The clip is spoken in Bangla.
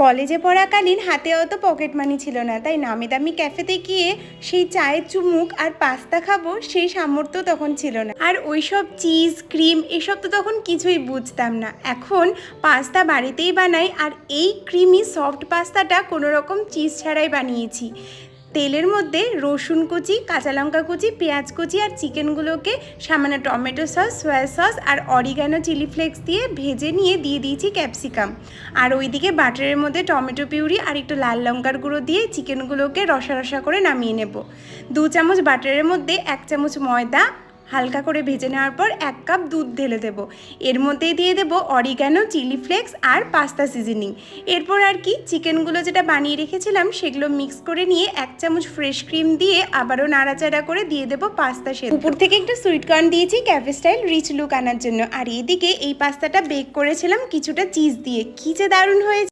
কলেজে পড়াকালীন হাতে অত পকেট মানি ছিল না, তাই নামি দামি ক্যাফেতে গিয়ে সেই চায়ের চুমুক আর পাস্তা খাবো সেই সামর্থ্য তখন ছিল না। আর ওইসব চিজ ক্রিম এসব তো তখন কিছুই বুঝতাম না। এখন পাস্তা বাড়িতেই বানাই, আর এই ক্রিমি সফট পাস্তাটা কোনো রকম চিজ ছাড়াই বানিয়েছি। তেলের মধ্যে রসুন কুচি, কাঁচা লঙ্কা কুচি, পেঁয়াজ কুচি আর চিকেনগুলোকে সামান্য টমেটো সস, সয়া সস আর অরিগানো চিলি ফ্লেক্স দিয়ে ভেজে নিয়ে দিয়ে দিয়েছি ক্যাপসিকাম। আর ওইদিকে বাটারের মধ্যে টমেটো পিউরি আর একটু লাল লঙ্কার গুঁড়ো দিয়ে চিকেনগুলোকে রসা রসা করে নামিয়ে নেব। 2 চামচ বাটারের মধ্যে 1 চামচ ময়দা হালকা করে ভেজে নেওয়ার পর 1 কাপ দুধ ঢেলে দেব। এর মধ্যেই দিয়ে দেব অরিগানো, চিলি ফ্লেক্স আর পাস্তা সিজনিং। এরপর আর কি চিকেনগুলো যেটা বানিয়ে রেখেছিলাম সেগুলো মিক্স করে নিয়ে 1 চামচ ফ্রেশ ক্রিম দিয়ে আবারও নাড়াচাড়া করে দিয়ে দেব পাস্তা সেদ্ধ। উপর থেকে একটু সুইট কর্ন দিয়েছি ক্যাফে স্টাইল রিচ লুক আনার জন্য। আর এদিকে এই পাস্তাটা বেক করেছিলাম কিছুটা চিজ দিয়ে। কী যে দারুণ হয়েছে।